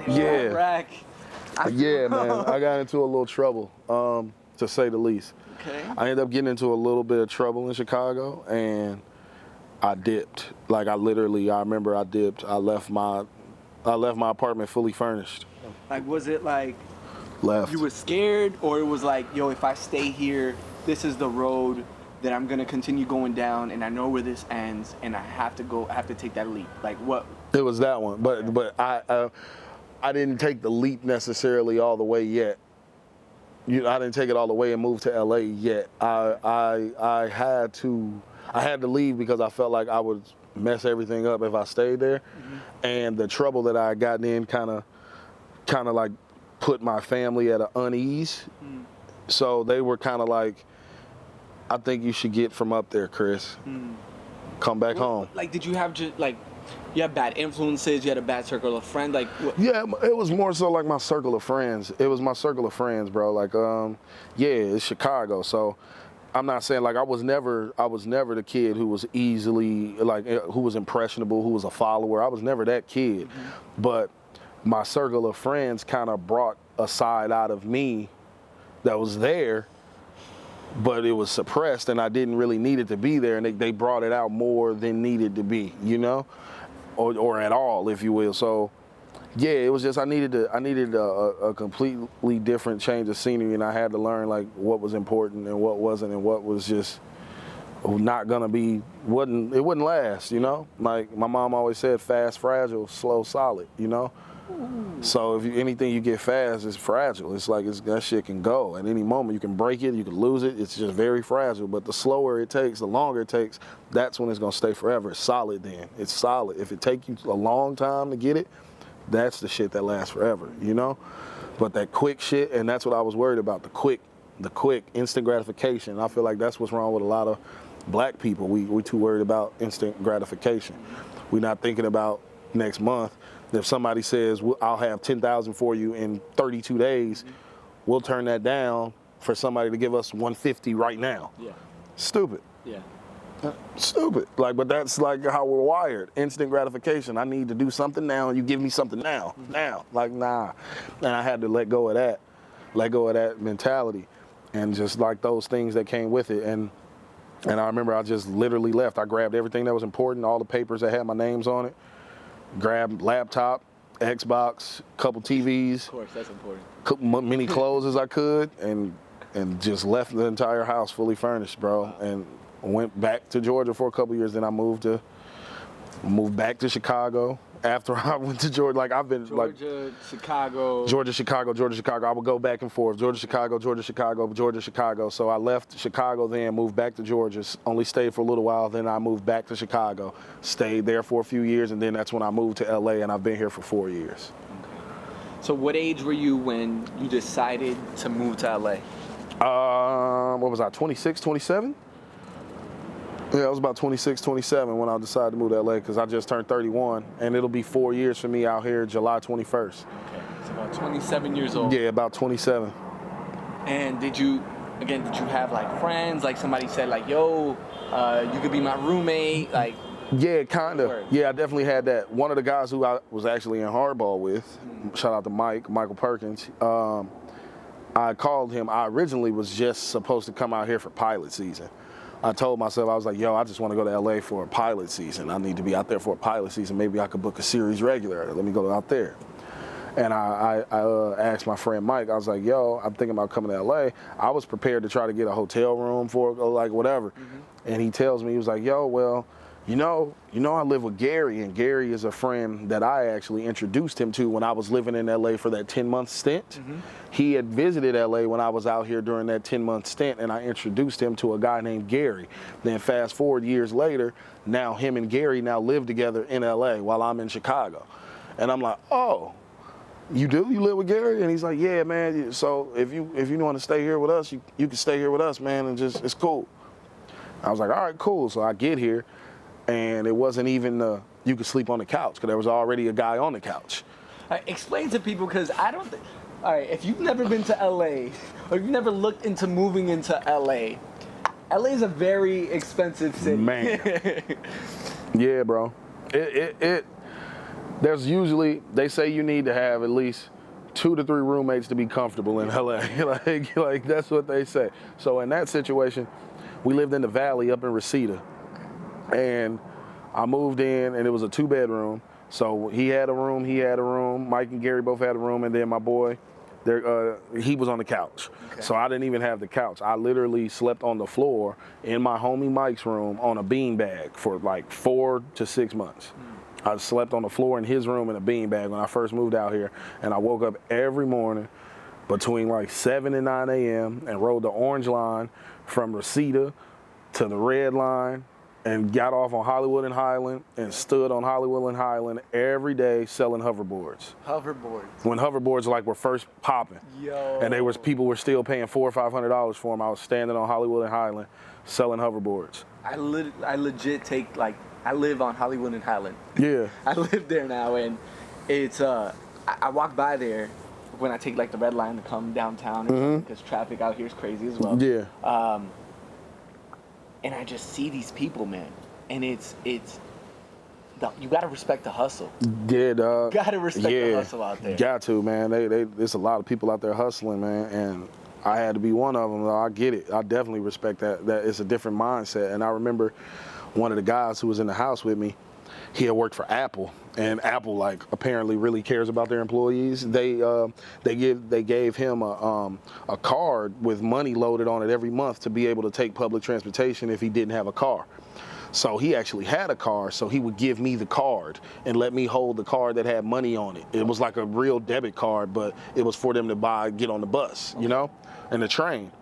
Yeah. Rack. Yeah, man. I got into a little trouble, to say the least. Okay. I ended up getting into a little bit of trouble in Chicago, and I dipped. Like I remember I dipped. I left my apartment fully furnished. Like, was it like Left. you were scared, or it was like, yo, if I stay here, this is the road that I'm gonna continue going down, and I know where this ends, and I have to take that leap. Like what? It was that one, but I didn't take the leap necessarily all the way yet. I didn't take it all the way and move to LA yet. I had to leave because I felt like I would mess everything up if I stayed there, and the trouble that I had gotten in kind of like put my family at an unease. So they were kind of like, I think you should get from up there, Kris. Come back home. Like, did you have you had bad influences? You had a bad circle of friends? Like, what? Yeah, it was more so like my circle of friends. It was my circle of friends, bro. Like, yeah, it's Chicago. So I'm not saying like I was never the kid who was easily who was impressionable, who was a follower. I was never that kid. But my circle of friends kind of brought a side out of me that was there, but it was suppressed, and I didn't really need it to be there, and they brought it out more than needed to be, or at all, if you will. So yeah, it was just I needed a completely different change of scenery, and I had to learn like what was important and what wasn't, and what was just not gonna be, it wouldn't last, Like my mom always said, fast, fragile, slow, solid, So if anything you get fast is fragile. It's like that shit can go at any moment. You can break it, you can lose it. It's just very fragile. But the slower it takes, the longer it takes, that's when it's gonna stay forever. It's solid then. It's solid. If it takes you a long time to get it, that's the shit that lasts forever, But that quick shit, and that's what I was worried about, the quick instant gratification. I feel like that's what's wrong with a lot of black people. We're too worried about instant gratification. We're not thinking about next month. If somebody says, I'll have 10,000 for you in 32 days, we'll turn that down for somebody to give us 150 right now. Yeah. Stupid. Yeah. Stupid. But that's like how we're wired. Instant gratification. I need to do something now, and you give me something now. Now. Like, nah. And I had to let go of that mentality, and just like those things that came with it. And I remember I just literally left. I grabbed everything that was important, all the papers that had my names on it, grabbed laptop, Xbox, couple TVs. Of course, that's important. Many clothes as I could, and just left the entire house fully furnished, bro. Wow. And went back to Georgia for a couple years. Then I moved back to Chicago. After I went to Georgia, like I've been Georgia, Chicago. Georgia, Chicago. I would go back and forth. Georgia, Chicago. So I left Chicago then, moved back to Georgia, only stayed for a little while. Then I moved back to Chicago, stayed there for a few years, and then that's when I moved to LA, and I've been here for 4 years. Okay. So what age were you when you decided to move to LA? What was I, 26, 27? Yeah, I was about 26, 27 when I decided to move to LA, because I just turned 31, and it'll be 4 years for me out here July 21st. Okay, so about 27 years old. Yeah, about 27. And did you have like friends, like somebody said like, yo, you could be my roommate, like? Yeah, kind of. Yeah, I definitely had that. One of the guys who I was actually in hardball with, shout out to Michael Perkins, I called him. I originally was just supposed to come out here for pilot season. I told myself, I was like, yo, I just want to go to LA for a pilot season. I need to be out there for a pilot season. Maybe I could book a series regular. Let me go out there. And I asked my friend Mike, I was like, yo, I'm thinking about coming to LA. I was prepared to try to get a hotel room for like whatever. And he tells me, he was like, yo, well, you know, I live with Gary, and Gary is a friend that I actually introduced him to when I was living in LA for that 10-month stint. He had visited LA when I was out here during that 10-month stint, and I introduced him to a guy named Gary. Then fast forward years later, now him and Gary now live together in LA while I'm in Chicago. And I'm like, oh, you do? You live with Gary? And he's like, yeah, man. So if you want to stay here with us, you can stay here with us, man, and just, it's cool. I was like, all right, cool. So I get here. And it wasn't even you could sleep on the couch, because there was already a guy on the couch. Explain to people, because I don't think, all right, if you've never been to LA, or you've never looked into moving into LA, LA is a very expensive city. Man. Yeah, bro. There's usually, they say you need to have at least 2 to 3 roommates to be comfortable in LA. like that's what they say. So in that situation, we lived in the valley up in Reseda, and I moved in, and it was a 2-bedroom. So he had a room, Mike and Gary both had a room, and then my boy, he was on the couch. Okay. So I didn't even have the couch. I literally slept on the floor in my homie Mike's room on a beanbag for like 4 to 6 months. I slept on the floor in his room in a beanbag when I first moved out here, and I woke up every morning between like 7 and 9 a.m. and rode the orange line from Reseda to the red line and got off on Hollywood and Highland and stood on Hollywood and Highland every day selling hoverboards. Hoverboards. When hoverboards like were first popping. Yo. And people were still paying $400 or $500 for them. I was standing on Hollywood and Highland selling hoverboards. I legit take like, I live on Hollywood and Highland. Yeah. I live there now, and it's I walk by there when I take like the red line to come downtown because traffic out here is crazy as well. Yeah. And I just see these people, man, and you gotta respect the hustle. Yeah, dog. Gotta respect the hustle out there. Got to, man. There's a lot of people out there hustling, man, and I had to be one of them. Though. I get it. I definitely respect that. That it's a different mindset. And I remember one of the guys who was in the house with me, he had worked for Apple, and Apple like apparently really cares about their employees. They gave him a card with money loaded on it every month to be able to take public transportation if he didn't have a car. So he actually had a car, so he would give me the card and let me hold the card that had money on it. It was like a real debit card, but it was for them to get on the bus, you know, and the train.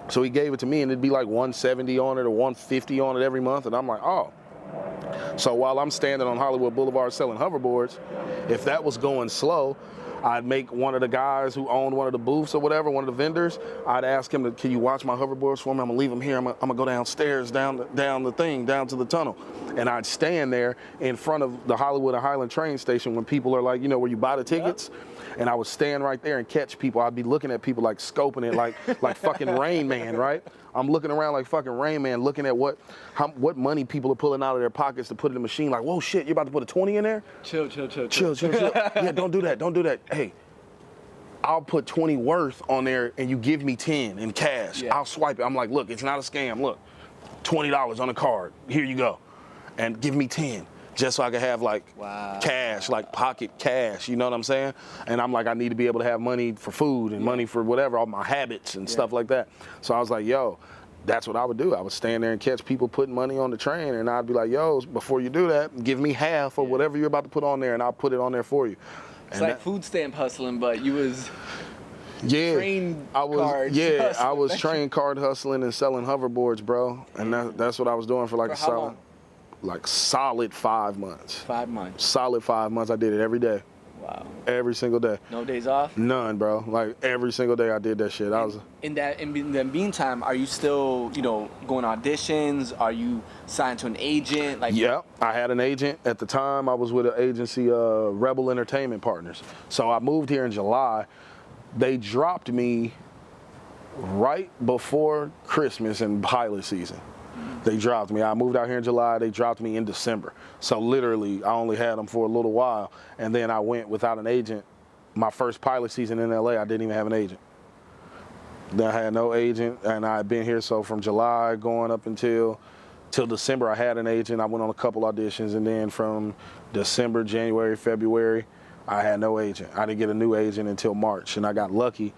So he gave it to me, and it'd be like $170 on it or $150 on it every month, and I'm like, oh. So while I'm standing on Hollywood Boulevard selling hoverboards, if that was going slow, I'd make one of the guys who owned one of the booths or whatever, one of the vendors, I'd ask him, can you watch my hoverboards for me? I'm gonna leave them here. I'm gonna go downstairs, down to the tunnel. And I'd stand there in front of the Hollywood and Highland train station when people are like, you know, where you buy the tickets. Yep. And I would stand right there and catch people. I'd be looking at people like scoping it like fucking Rain Man, right? I'm looking around like fucking Rain Man, looking at what money people are pulling out of their pockets to put in the machine. Like, whoa, shit, you about to put a 20 in there? Chill. Yeah, don't do that. Hey, I'll put 20 worth on there and you give me 10 in cash. Yeah. I'll swipe it. I'm like, look, it's not a scam. Look, $20 on a card. Here you go. And give me 10. Just so I could have like cash, like pocket cash, you know what I'm saying? And I'm like, I need to be able to have money for food and money for whatever, all my habits and stuff like that. So I was like, yo, that's what I would do. I would stand there and catch people putting money on the train, and I'd be like, yo, before you do that, give me half or whatever you're about to put on there, and I'll put it on there for you. It's like food stamp hustling, but you was train cards hustling. I was train card hustling and selling hoverboards, bro. And that's what I was doing for like how long? Like solid 5 months. 5 months. Solid 5 months. I did it every day. Wow. Every single day. No days off? None, bro. Like every single day I did that shit. In the meantime, are you still, going auditions? Are you signed to an agent? Yeah, I had an agent at the time. I was with an agency, Rebel Entertainment Partners. So I moved here in July. They dropped me right before Christmas and pilot season. They dropped me. I moved out here in July. They dropped me in December. So literally, I only had them for a little while. And then I went without an agent. My first pilot season in LA, I didn't even have an agent. Then I had no agent, and I had been here. So from July going up till December, I had an agent. I went on a couple auditions. And then from December, January, February, I had no agent. I didn't get a new agent until March. And I got lucky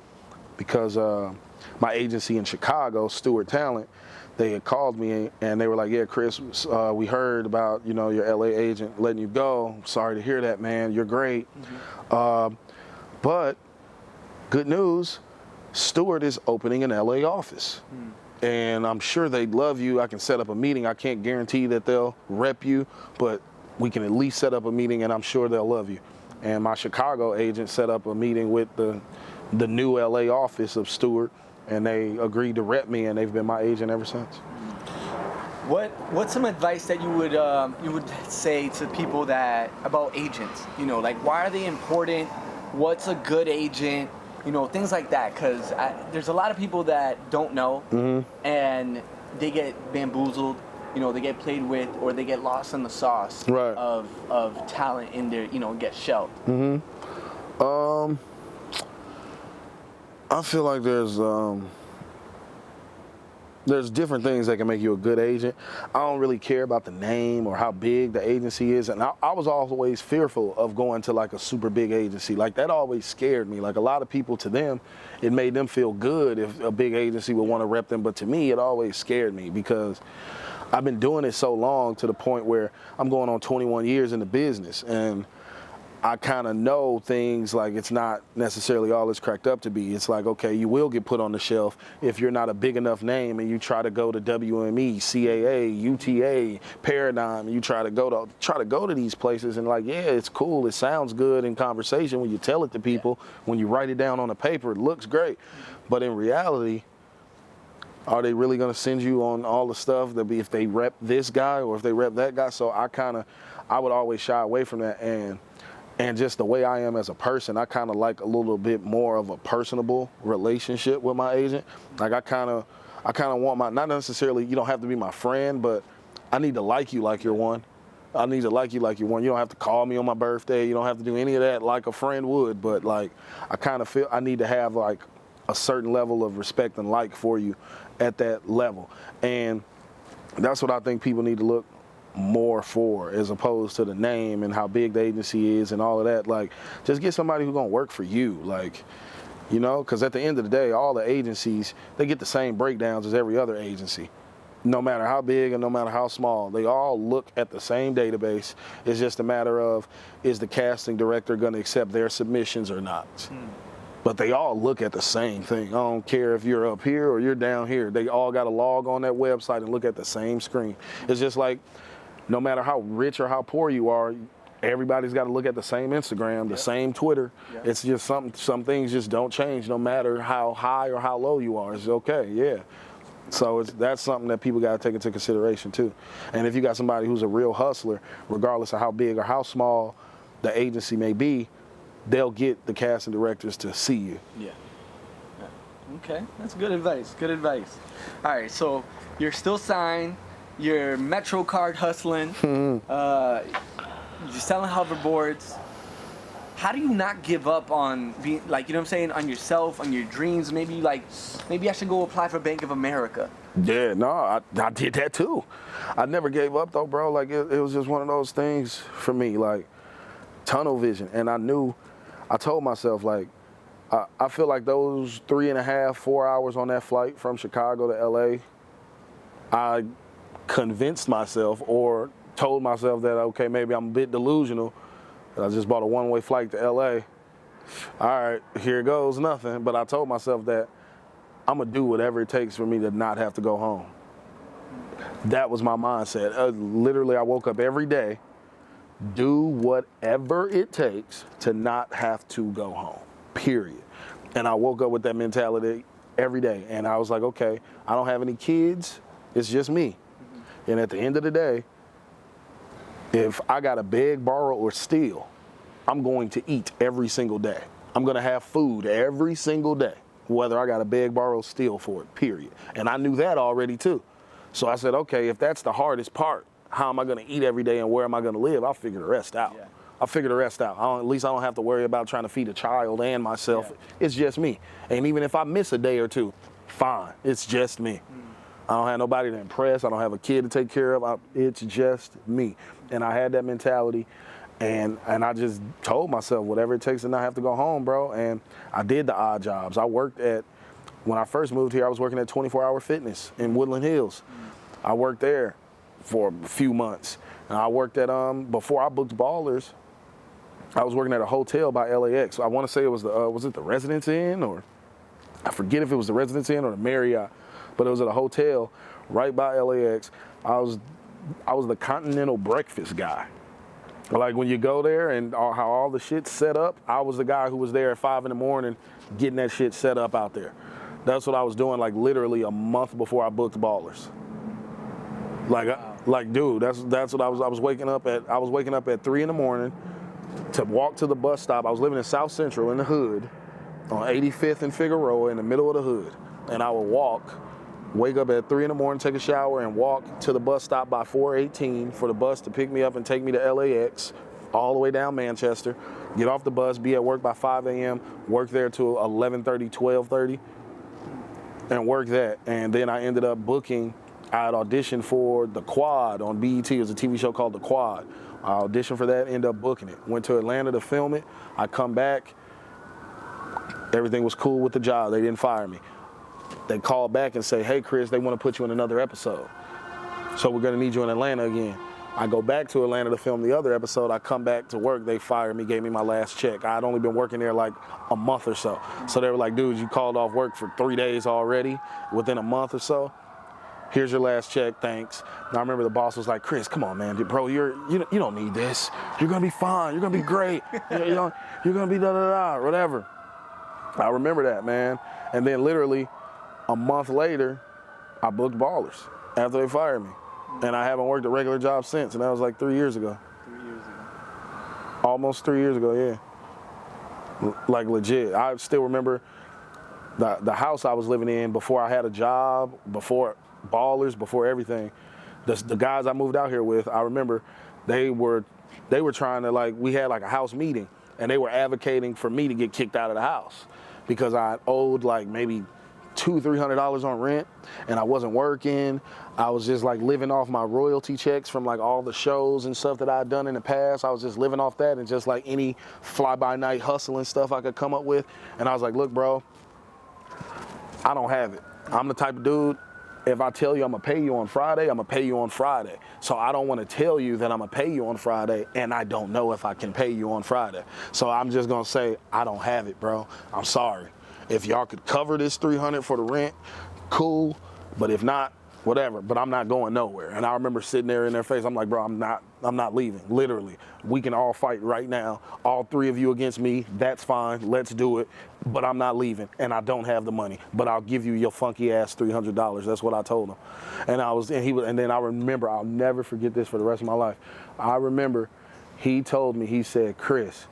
because my agency in Chicago, Stewart Talent, they had called me and they were like, yeah, Kris, we heard about, your LA agent letting you go. Sorry to hear that, man. You're great. Mm-hmm. But good news, Stewart is opening an LA office. Mm. And I'm sure they'd love you. I can set up a meeting. I can't guarantee that they'll rep you, but we can at least set up a meeting and I'm sure they'll love you. And my Chicago agent set up a meeting with the new LA office of Stewart, and they agreed to rep me, and they've been my agent ever since. What's some advice that you would say to people about agents? Why are they important? What's a good agent? Things like that. Because there's a lot of people that don't know, and they get bamboozled, they get played with, or they get lost in the sauce Right. of talent in there, get shelved? I feel like there's different things that can make you a good agent. I don't really care about the name or how big the agency is. And I was always fearful of going to like a super big agency. Like that always scared me. Like a lot of people, to them, it made them feel good if a big agency would want to rep them. But to me, it always scared me because I've been doing it so long to the point where I'm going on 21 years in the business. And I kind of know things like it's not necessarily all it's cracked up to be. It's like, okay, you will get put on the shelf if you're not a big enough name and you try to go to WME, CAA, UTA, Paradigm, and you try to go to these places and like, yeah, it's cool. It sounds good in conversation when you tell it to people. When you write it down on a paper, it looks great. But in reality, are they really going to send you on all the stuff that be if they rep this guy or if they rep that guy? So I would always shy away from that. And just the way I am as a person, I kind of like a little bit more of a personable relationship with my agent. Like I kind of want not necessarily, you don't have to be my friend, but I need to like you like you're one. I need to like you like you're one. You don't have to call me on my birthday. You don't have to do any of that like a friend would. But like, I kind of feel I need to have like a certain level of respect and like for you at that level. And that's what I think people need to look more for, as opposed to the name and how big the agency is and all of that. Like, just get somebody who's gonna work for you, like, because at the end of the day, all the agencies, they get the same breakdowns as every other agency, no matter how big and no matter how small. They all look at the same database. It's just a matter of, is the casting director gonna accept their submissions or not? But they all look at the same thing. I don't care if you're up here or you're down here. They all got to log on that website and look at the same screen. It's just like, no matter how rich or how poor you are, everybody's got to look at the same Instagram, the same Twitter. It's just some things just don't change no matter how high or how low you are. It's okay, yeah. So that's something that people got to take into consideration too. And if you got somebody who's a real hustler, regardless of how big or how small the agency may be, they'll get the casting directors to see you. Yeah. Okay, that's good advice. Good advice. All right, so you're still signed. You're Metro card hustling. You're selling hoverboards. How do you not give up on being, like, on yourself, on your dreams? Maybe I should go apply for Bank of America. Yeah, no, I did that too. I never gave up though, bro. Like it was just one of those things for me, like tunnel vision. And I told myself, like, I feel like those 3.5, 4 hours on that flight from Chicago to LA, I convinced myself or told myself that, okay, maybe I'm a bit delusional. I just bought a one-way flight to LA. All right, here goes nothing. But I told myself that I'm going to do whatever it takes for me to not have to go home. That was my mindset. Literally, I woke up every day, do whatever it takes to not have to go home, period. And I woke up with that mentality every day. And I was like, okay, I don't have any kids. It's just me. And at the end of the day, if I got to beg, borrow, or steal, I'm going to eat every single day. I'm going to have food every single day, whether I got to beg, borrow, steal for it, period. And I knew that already too. So I said, okay, if that's the hardest part, how am I going to eat every day and where am I going to live? I'll figure the rest out. Yeah. I'll figure the rest out. At least I don't have to worry about trying to feed a child and myself. Yeah. It's just me. And even if I miss a day or two, fine. It's just me. I don't have nobody to impress. I don't have a kid to take care of. It's just me. And I had that mentality, and I just told myself whatever it takes to not have to go home, bro. And I did the odd jobs. When I first moved here, I was working at 24 Hour Fitness in Woodland Hills. I worked there for a few months. And I worked at, before I booked Ballers, I was working at a hotel by LAX. I want to say it was was it the Residence Inn, or I forget if it was the Residence Inn or the Marriott. But it was at a hotel right by LAX. I was the continental breakfast guy. Like when you go there and how all the shit's set up, I was the guy who was there at 5 a.m. getting that shit set up out there. That's what I was doing, like literally a month before I booked Ballers. Like, dude, that's what I was waking up at. I was waking up at 3 a.m. to walk to the bus stop. I was living in South Central in the hood on 85th and Figueroa in the middle of the hood. And I would walk wake up at 3 in the morning, take a shower, and walk to the bus stop by 4:18 for the bus to pick me up and take me to LAX, all the way down Manchester. Get off the bus, be at work by 5 a.m., work there till 11:30, 12:30, and work that. And then I ended up booking. I had auditioned for The Quad on BET. It was a TV show called The Quad. I auditioned for that, ended up booking it. Went to Atlanta to film it. I come back. Everything was cool with the job. They didn't fire me. They called back and say, hey, Kris, they want to put you in another episode. So we're going to need you in Atlanta again. I go back to Atlanta to film the other episode. I come back to work. They fired me, gave me my last check. I had only been working there like a month or so. So they were like, dude, you called off work for 3 days already within a month or so. Here's your last check, thanks. And I remember the boss was like, Kris, come on, man, bro, you don't need this. You're gonna be fine. You're gonna be great. You're gonna be da-da-da, whatever. I remember that, man. And then literally a month later, I booked Ballers after they fired me. And I haven't worked a regular job since, and that was like 3 years ago. 3 years ago. Almost 3 years ago, yeah. Like legit. I still remember the house I was living in before I had a job, before Ballers, before everything. The guys I moved out here with, I remember they were trying to, like, we had like a house meeting, and they were advocating for me to get kicked out of the house because I owed like maybe $200-300 on rent, and I wasn't working. I was just like living off my royalty checks from like all the shows and stuff that I had done in the past. I was just living off that and just like any fly-by-night hustling stuff I could come up with. And I was like, look, bro, I don't have it. I'm the type of dude, if I tell you I'm gonna pay you on Friday, I'm gonna pay you on Friday. So I don't wanna tell you that I'm gonna pay you on Friday and I don't know if I can pay you on Friday. So I'm just gonna say, I don't have it, bro. I'm sorry. If y'all could cover this $300 for the rent, cool. But if not, whatever. But I'm not going nowhere. And I remember sitting there in their face. I'm like, bro, I'm not leaving. Literally, we can all fight right now. All three of you against me. That's fine. Let's do it. But I'm not leaving, and I don't have the money. But I'll give you your funky ass $300. That's what I told him. And then I remember, I'll never forget this for the rest of my life. I remember he told me, he said, Kris,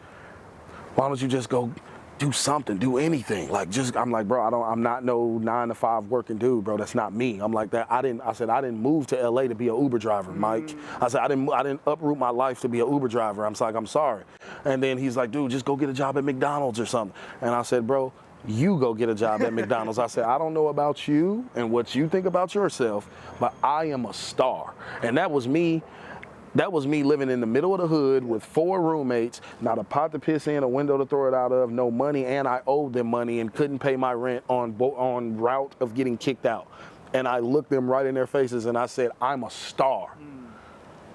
why don't you just go do something, do anything? I'm like, bro, I'm not no 9-to-5 working dude, bro. That's not me. I'm like that. I didn't move to LA to be an Uber driver, Mike. I said, I didn't uproot my life to be an Uber driver. I'm like, I'm sorry. And then he's like, dude, just go get a job at McDonald's or something. And I said, bro, you go get a job at McDonald's. I said, I don't know about you and what you think about yourself, but I am a star. And that was me. That was me living in the middle of the hood with 4 roommates, not a pot to piss in, a window to throw it out of, no money, and I owed them money and couldn't pay my rent on route of getting kicked out. And I looked them right in their faces and I said, I'm a star.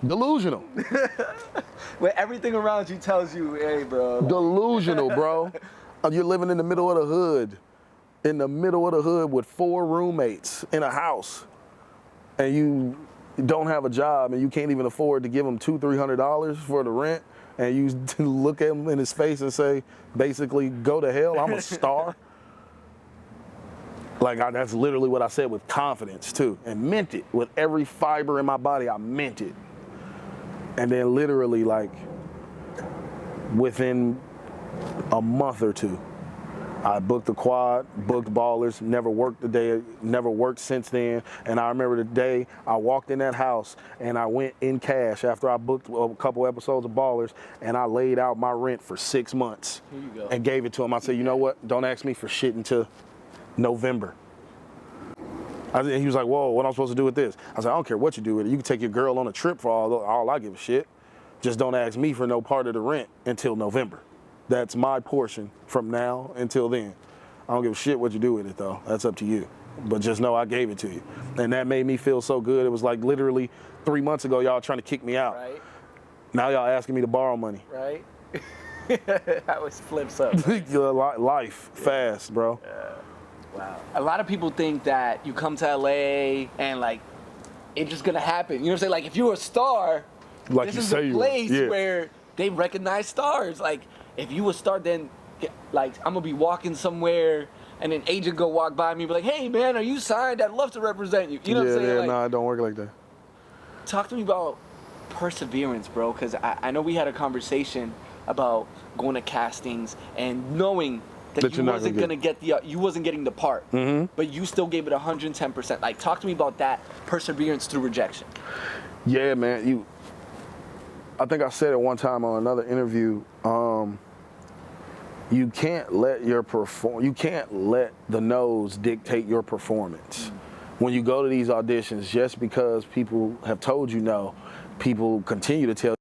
Delusional. Where everything around you tells you, hey, bro. Delusional, bro. You're living in the middle of the hood. In the middle of the hood with 4 roommates in a house. And you don't have a job and you can't even afford to give him $200-300 for the rent, and you look at him in his face and say, basically, go to hell, I'm a star. That's literally what I said with confidence too, and meant it with every fiber in my body. I meant it. And then literally, like, within a month or two, I booked the Quad, booked Ballers, never worked since then. And I remember the day I walked in that house and I went in cash after I booked a couple episodes of Ballers, and I laid out my rent for 6 months. Here you go. And gave it to him. I said, you know what? Don't ask me for shit until November. And he was like, whoa, what am I supposed to do with this? I said, I don't care what you do with it. You can take your girl on a trip for all I give a shit. Just don't ask me for no part of the rent until November. That's my portion from now until then. I don't give a shit what you do with it, though. That's up to you. But just know I gave it to you. And that made me feel so good. It was like literally 3 months ago, y'all trying to kick me out. Right. Now y'all asking me to borrow money. Right. That was flips up. Life, fast, bro. Wow. A lot of people think that you come to LA and, like, it's just gonna happen. You know what I'm saying? Like, if you're a star, Like this you is say the you place are. Yeah. where they recognize stars. Like, if you a star, then, like, I'm gonna be walking somewhere and an agent go walk by me and be like, hey, man, are you signed? I'd love to represent you. You know what I'm saying? Yeah, Like, no, it don't work like that. talk to me about perseverance, bro, because I know we had a conversation about going to castings and knowing that you're you not wasn't gonna gonna get the you wasn't getting the part, but you still gave it 110%. Like, talk to me about that perseverance through rejection. Yeah, man. I think I said it one time on another interview. You can't let you can't let the no's dictate your performance. When you go to these auditions, just because people have told you no, people continue to tell